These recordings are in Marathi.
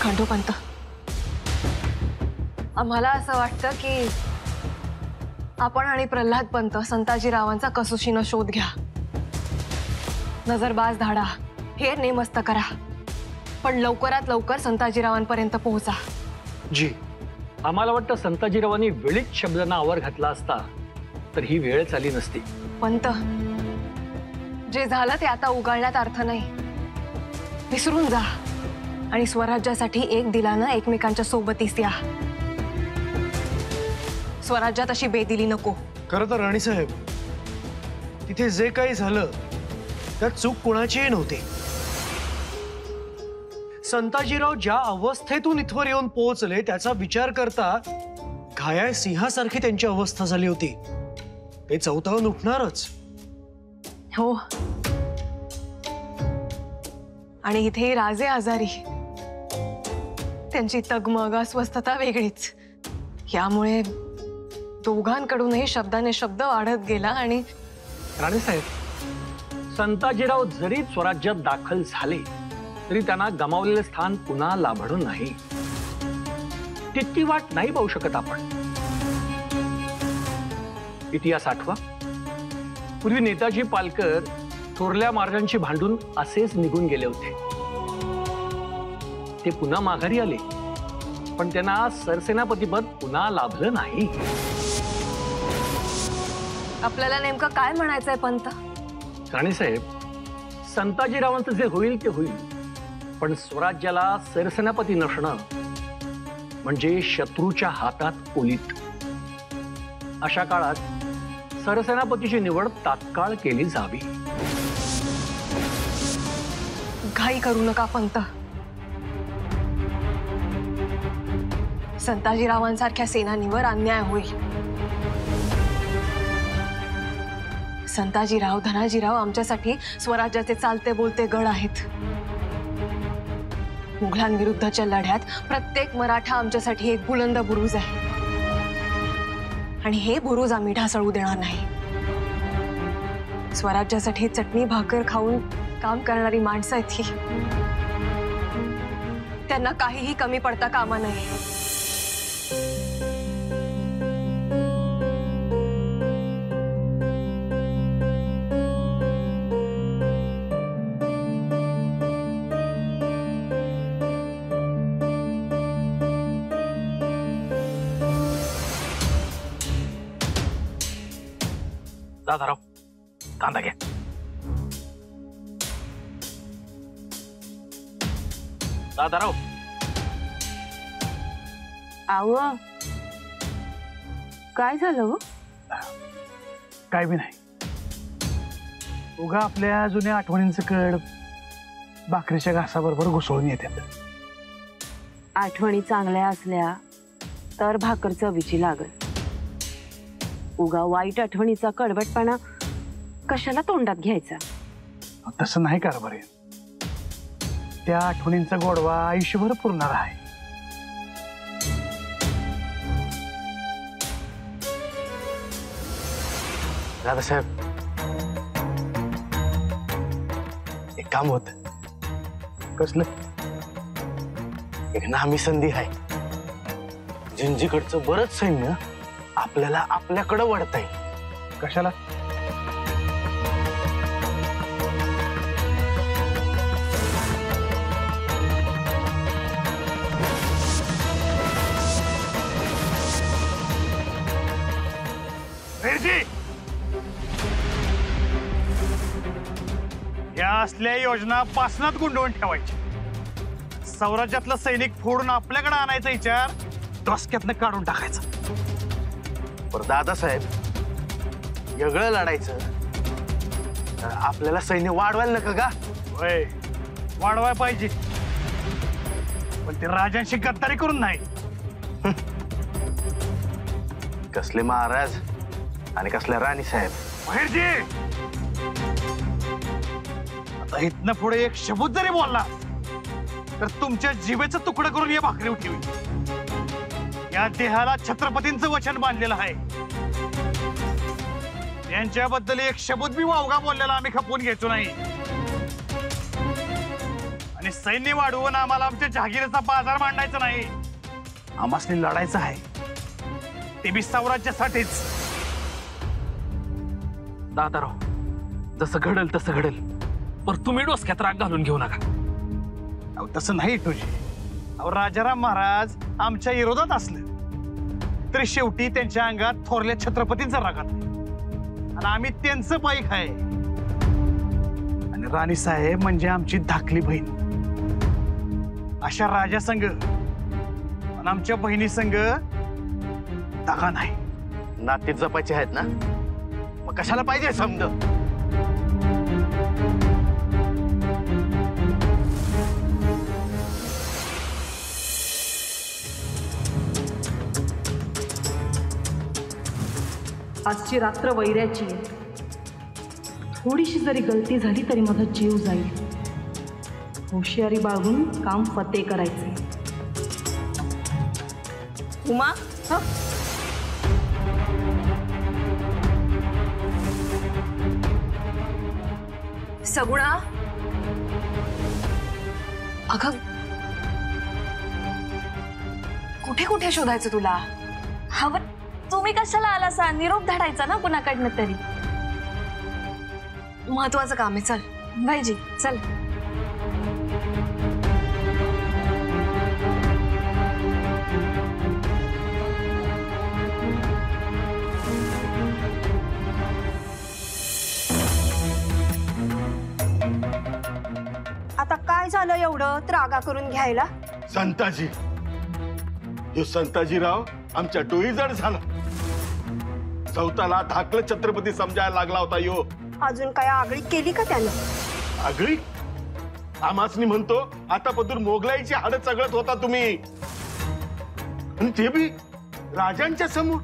खंडोपंत, आम्हाला असं वाटतं की आपण आणि प्रल्हाद पंत संताजीरावांचा कसोशीनं शोध घ्या, नजरबाज धाडा, हेर नेमस्त करा, पण लवकरात लवकर संताजीरावांपर्यंत पोहोचा। जी, आम्हाला वाटतं संताजीरावांनी वेळीच शब्दांना आवर घातला असता तर ही वेळच आली नसती। पंत, जे झालं ते आता उगाळण्यात अर्थ नाही, विसरून जा आणि स्वराज्यासाठी एक दिलानं एकमेकांच्या सोबतीस या। स्वराज्यात अशी बेदिली नको। खरं तर राणी साहेब, तिथे जे काही झालं त्यात चूक कोणाचीही नव्हती। संताजीराव ज्या अवस्थेतून इथवर येऊन पोहोचले त्याचा विचार करता घायाळ सिंहासारखी त्यांची अवस्था झाली होती। ते चौथावून उठणारच। हो, आणि इथे राजे आजारी, त्यांची तगमग अस्वस्थता वेगळीच। यामुळे दोघांकडूनही शब्दाने शब्द वाढत गेला। आणि राणे साहेब, संताजीराव जरी स्वराज्यात दाखल झाले तरी त्यांना गमावलेले स्थान पुन्हा लाभणं नाही, तितकी वाट नाही पाहू शकत आपण। इतिहास आठवा, पूर्वी नेताजी पालकर थोरल्या महाराजांशी भांडून असेच निघून गेले होते। ते पुन्हा माघारी आले, पण त्यांना सरसेनापतीपद पुन्हा लाभलं नाही। आपल्याला नेमकं काय म्हणायचंय पंत? राणे साहेब, संताजीरावांचं जे होईल ते होईल, पण स्वराज्याला सरसेनापती नसणं म्हणजे शत्रूच्या हातात ओलीत। अशा काळात सरसेनापतीची निवड तात्काळ केली जावी। घाई करू नका पंत। संताजीरावांसारख्या सेनानीवर अन्याय होईल। संताजीराव, धनाजीराव आमच्यासाठी स्वराज्याचे चालते बोलते गड आहेत। मुघलांविरुद्धच्या लढ्यात प्रत्येक मराठा आमच्यासाठी एक बुलंद बुरुज आहे, आणि हे बुरुज आम्ही ढासळू देणार नाही। स्वराज्यासाठी चटणी भाकर खाऊन काम करणारी माणसं आहेत ही, त्यांना काहीही कमी पडता कामा नये। दादाराव, कांदा घ्या। दादाराव, आव काय झालं? काय बी नाही, उगा आपल्या जुन्या आठवणींचं कड भाकरीच्या घासाबरोबर घुसळून येतात। आठवणी चांगल्या असल्या तर भाकर चवीची लागल। उगा वाईट आठवणीचा कडवटपणा कशाला तोंडात घ्यायचा? तसं नाही कारभार आहे, त्या आठवणींचा गोडवा आयुष्यभर पुरणार आहे। दादासाहेब, एक काम होत। कसलं? एक नामी संधी आहे, जिंजीकडचं बरंच सैन्य आपल्याला आपल्याकडे वळता येईल। कशाला? या असल्या योजना पासनात गुंडवून ठेवायच्या। स्वराज्यातलं सैनिक फोडून आपल्याकडे आणायचा विचार डोसक्यातनं काढून टाकायचा। पर दादासाहेब, वेगळं लढायचं तर आपल्याला सैन्य वाढवायला नका का? होय, वाढवाय पाहिजे, पण ते राजांशी गद्दारी करून नाही। कसले महाराज आणि कसल्या राणी साहेब? बाहेरजी, आता इथनं पुढे एक शब्द जरी बोलला तर तुमच्या जीवेचं तुकडं करून या भाकरी ठेवी। या देहाला छत्रपतींचं वचन बांधलेलं आहे, यांच्याबद्दल एक शब्द मी वावगा बोललेला आम्ही खपवून घ्यायचो नाही। आणि सैन्य वाढवून आम्हाला आमच्या जहागिरीचा बाजार मांडायचा नाही. आम्हासनी लढायचं आहे, ते बी स्वराज्यासाठीच. दादाराव, जसं घडल तसं घडल, पण तुम्ही डोसक्यात राग घालून घेऊ नका. अहो तसं नाही तुझी. अहो राजाराम महाराज आमच्या विरोधात असलं तरी शेवटी त्यांच्या अंगात थोरल्या छत्रपतींचा राग आहे आणि आम्ही त्यांचं पाईक आहे. आणि राणी साहेब म्हणजे आमची धाकली बहीण. अशा राजा संघ आणि आमच्या बहिणी संघ दगा नाही. नाते जपायचे आहेत ना, मग कशाला पाहिजे समज. आजची रात्र वैऱ्याची आहे. थोडीशी जरी गलती झाली तरी माझा जीव जाईल. हुशारी बाळगून काम फते करायचे. उमा, सगुणा, अगं कुठे कुठे शोधायचं तुला? हवं तुम्ही कशाला आला सा? निरोप धाडायचा ना कुणाकडनं तरी. महत्वाचं काम आहे, चल. भाईजी चल. आता काय झालं एवढं त्रागा करून घ्यायला? संताजी, हे संताजीराव आमच्या डोई जड झाला. चौथाला धाकलं छत्रपती समजायला लागला होता यो. अजून काय आगळी केली का त्यानं? आगळी? आमासनी म्हणतो आता पदूर मोगलाईची हाड चगळत होता तुम्ही, आणि ते बी राजांच्या समोर.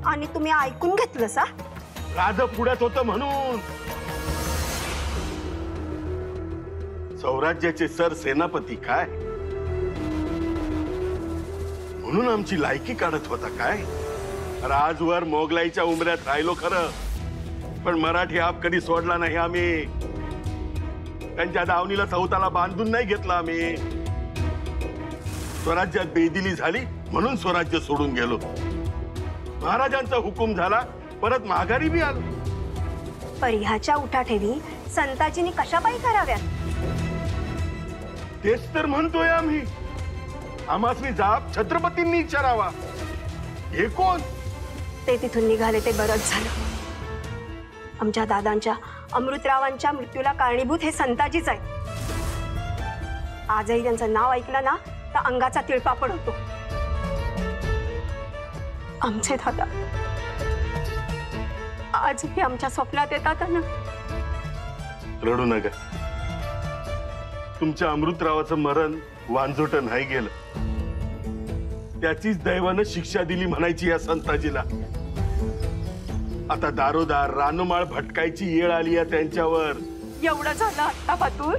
आणि तुम्ही ऐकून घेतलं सा? राज पुढ्यात होतं म्हणून. स्वराज्याचे सर सेनापती काय म्हणून आमची लायकी काढत होता काय? राजवर मोगलाईच्या उमऱ्यात राहिलो खरं, पण मराठी आप कधी सोडला नाही आम्ही. त्यांच्या दावणीला चौथाला बांधून नाही घेतला आम्ही. स्वराज्यात बेदिली झाली म्हणून स्वराज्य सोडून गेलो. महाराजांचा हुकूम झाला, परत माघारी बी आलो. परिहाच्या उठाठेवी संताजींनी कशापायी कराव्यात? तेच तर म्हणतोय आम्ही. आम्हासनी जाब छत्रपतींनी विचारावा. हे कोण? ते तिथून निघाले ते बरंच झालं. आमच्या दादांच्या अमृतरावांच्या मृत्यूला कारणीभूत हे संताजीच आहेत. आजही त्यांचं नाव ऐकलं ना तर अंगाचा तिळपापड होतो. आमचे दादा आजही आमच्या स्वप्नात येतात ना. रडू नका. तुमच्या अमृतरावाचं मरण वांझोट नाही गेलं. त्याचीच दैवानं शिक्षा दिली म्हणायची या संताजीला. आता दारोदार रानोमाळ भटकायची येळ आली आहे त्यांच्यावर. एवढं झालं आत्ता पातूर,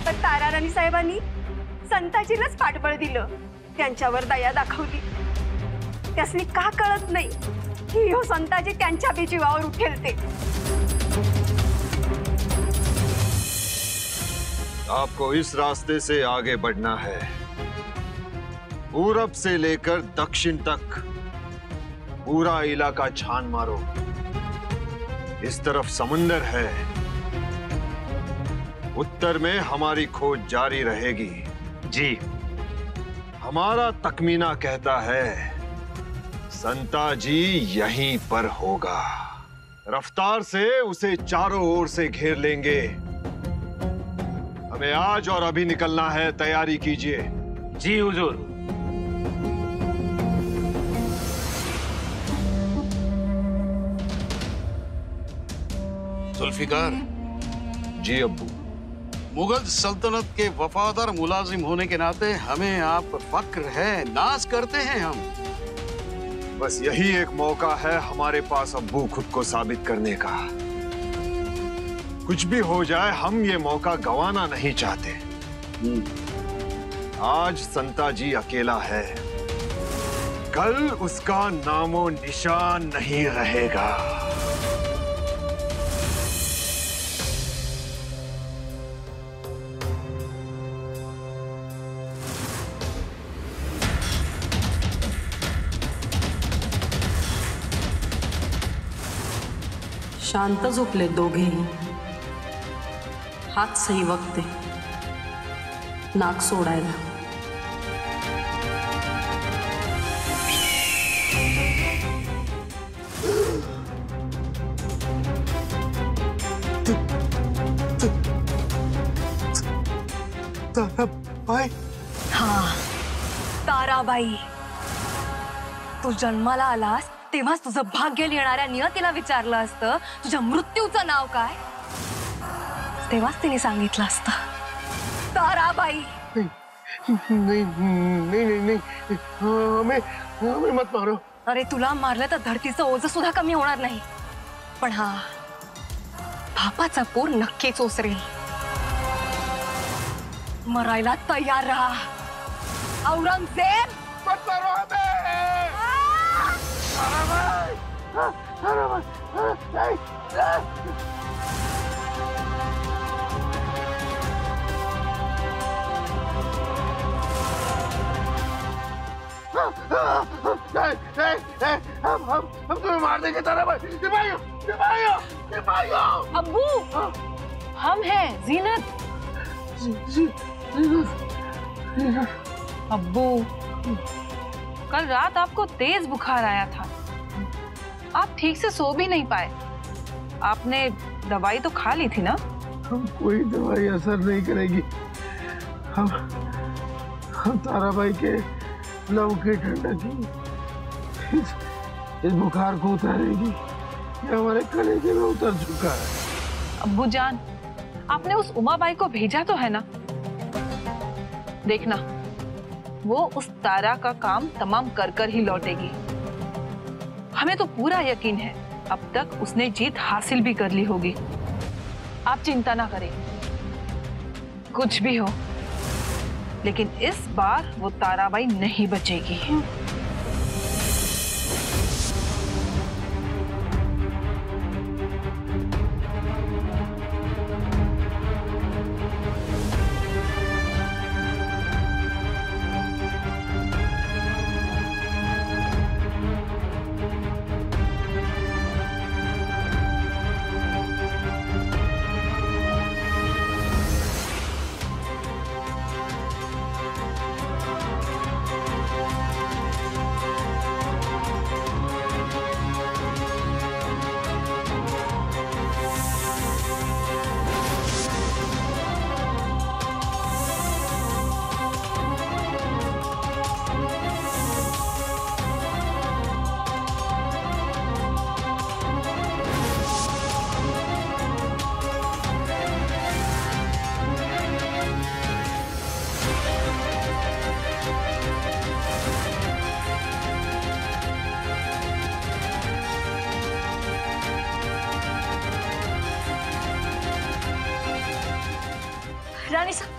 पण ताराराणी साहेबांनी संताजीलाच पाठबळ दिलं, त्यांच्यावर दया दाखवली. त्यासनी का कळत नाही की हो संताजी त्यांच्या बी जीवावर उठेल ते. आपको इस रास्ते से आगे बढ़ना है. पूरब से लेकर दक्षिण तक पूरा इलाका छान मारो. इस तरफ समुंदर है, उत्तर में हमारी खोज जारी रहेगी. जी. हमारा तकमीना कहता है संताजी यहीं पर होगा. रफ्तार से उसे चारों ओर से घेर लेंगे. हमें आज और अभी निकलना है. तैयारी कीजिए. जी हुजूर. जुल्फिकार. जी अब्बू. मुगल सल्तनत के वफादार मुलाजिम होने के नाते हमें आप पर फक्र है, नाज करते हैं हम. बस यही एक मौका है हमारे पास अब्बू खुद को साबित करने का. कुछ भी हो जाए हम ये मौका गंवाना नहीं चाहते. आज संताजी अकेला है, कल उसका नामो निशान नहीं रहेगा. शांत झोपले दोघेही. हात सही वक्ते नाक सोडायला. ताराबाई. हा, ताराबाई. तू जन्माला आलास तेव्हाच तुझं भाग्य लिहिणाऱ्या नियतीला विचारलं असतं तुझ्या मृत्यूचं नाव काय, तेव्हाच तिने सांगितलं असतं ताराबाई. नहीं नहीं नहीं नहीं हमें मत मारो. अरे तुला मारलं तर धरतीचं ओझं सुद्धा कमी होणार नाही, पण हा पापाचा पूर नक्कीच ओसरेल. मरायला तयार राहा औरंगजेब. मत मारो हमें. हम तुम्हें मार देंगे ताराबाई. सिपाहियों सिपाहियों सिपाहियों. अब्बू, हम हैं जीनत. अब्बू, कल रात आपको तेज बुखार आया था, आप ठीक से सो भी नहीं पाए. आपने दवाई तो खा ली थी ना? हम कोई दवाई असर नहीं करेगी. हम ताराबाई के लव की ठंडक इस बुखार को उतारेगी. ये हमारे कलेजे में उतर चुका है. अब्बू जान, आपने उस उमाबाई को भेजा तो है ना? देखना, वो उस तारा का काम तमाम कर कर ही लौटेगी. हमें तो पूरा यकीन है अब तक उसने जीत हासिल भी कर ली होगी. आप चिंता ना करें, कुछ भी हो, लेकिन इस बार वो ताराबाई नहीं बचेगी. रानी साहब,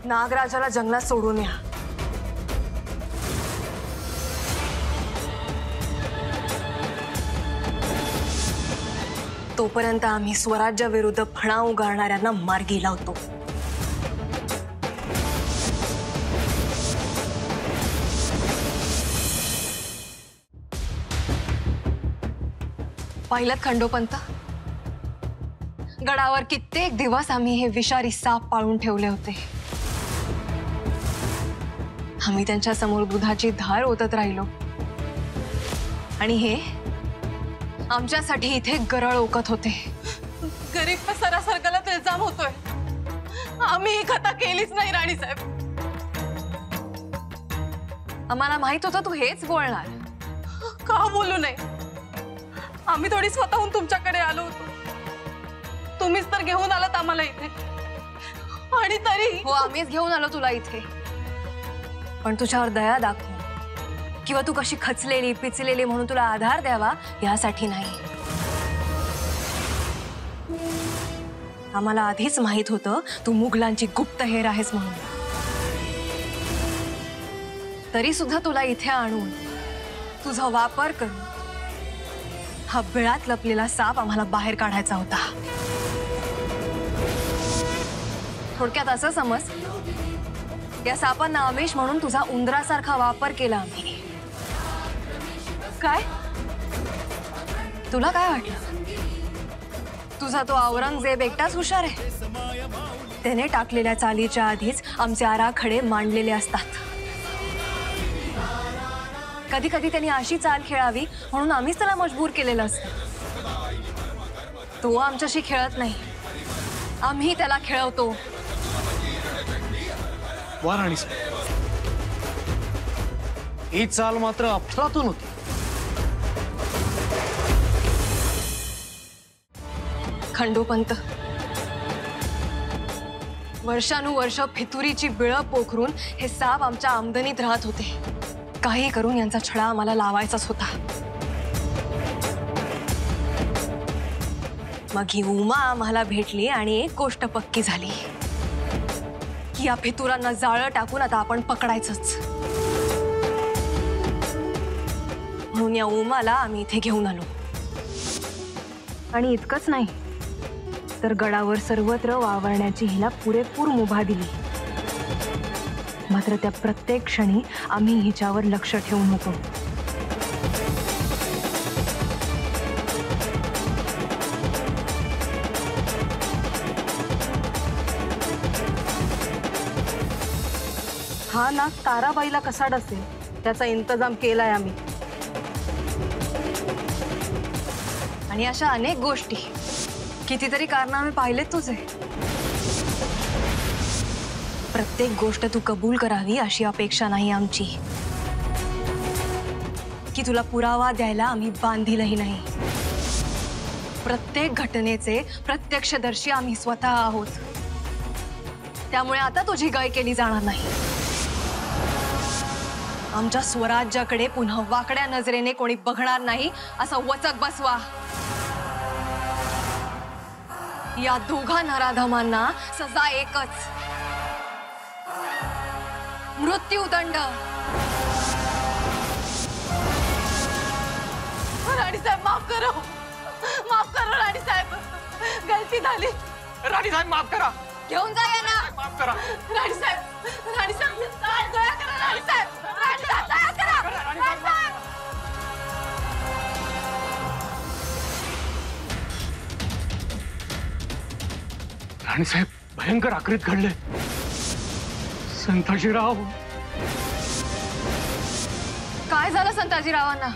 नागराजाला जंगलात सोडून या. तोपर्यंत आम्ही स्वराज्याविरुद्ध फणा उगारणाऱ्यांना मार्गी लावतो. पाहिलं खंडोपंत, गडावर कित्येक दिवस आम्ही हे विषारी साप पाळून ठेवले होते. आम्ही त्यांच्या समोर दुधाची धार ओतत राहिलो आणि हे आमच्यासाठी इथे गरळ ओकत होते. गरीब पे सरासर गलत इल्जाम होतोय. आम्ही ही कथा केलीच नाही राणी साहेब. आम्हाला माहित होतं तू हेच बोलणार. का बोलू नये? आम्ही थोडी स्वतःहून तुमच्याकडे आलो होतो. तुम्हीच तर घेऊन आलात आम्हाला इथे. आणि तरी हो, आम्हीच घेऊन आलो तुला इथे. पण तुझ्यावर दया दाखव किंवा तू कशी खचलेली पिचलेली म्हणून तुला आधार द्यावा यासाठी नाही. आम्हाला आधीच माहित होतं तू मुघलांची गुप्तहेर आहेस म्हणून. तरी सुद्धा तुला इथे आणून तुझा वापर करून हा बिळात लपलेला साप आम्हाला बाहेर काढायचा होता. थोडक्यात असं समज, या सापांना आमिष म्हणून तुझा उंदरासारखा वापर केला आम्ही. काय तुला काय वाटलं? तुझा तो औरंगजेब एकटाच हुशार आहे? त्याने टाकलेल्या चालीच्या आधीच आमचे आराखडे मांडलेले असतात. कधी कधी त्यांनी अशी चाल खेळावी म्हणून आम्हीच त्याला मजबूर केलेलं असतं. तो आमच्याशी खेळत नाही, आम्ही त्याला खेळवतो. वा राणीसाहेब, ही चाल मात्र अफलातून होती. खंडोपंत, वर्षानुवर्ष फितुरीची बिळं पोखरून हे साप आमच्या आमदनीत राहत होते. काही करून यांचा छडा आम्हाला लावायचाच होता. मग ही उमा आम्हाला भेटली आणि एक गोष्ट पक्की झाली की या फितुरांना जाळं टाकून आता आपण पकडायचंच. म्हणून या उमाला आम्ही इथे घेऊन आलो. आणि इतकंच नाही तर गडावर सर्वत्र वावरण्याची हिला पुरेपूर मुभा दिली. मात्र त्या प्रत्येक क्षणी आम्ही हिच्यावर लक्ष ठेवून होतो. हा नाग ताराबाईला कसा डसेल त्याचा इंतजाम केलाय आम्ही. आणि अशा अनेक गोष्टी, कितीतरी कारनामे पाहिलेत तुझे. प्रत्येक गोष्ट तू कबूल करावी अशी अपेक्षा नाही आमची, की तुला पुरावा द्यायला आम्ही बांधीलही नाही. प्रत्येक घटनेचे प्रत्यक्षदर्शी आम्ही स्वतः आहोत. त्यामुळे आता तुझी गय केली जाणार नाही. आमच्या स्वराज्याकडे पुन्हा वाकड्या नजरेने कोणी बघणार नाही असं वचक बसवा. या दोघा नराधमांना सजा एकच, मृत्यूदंड. राणी साहेब माफ करो, माफ करो राणी साहेब, गलती झाली. राणी साहेब माफ करा. घेऊन जा यांना. माफ करा राणी साहेब, राणी साहेब दया करा. राणी साहेब, राणी साहेब दया करा. राणी साहेब. राणीसाहेब, भयंकर आकृत घडले. संताजीराव. काय झालं संताजीरावांना?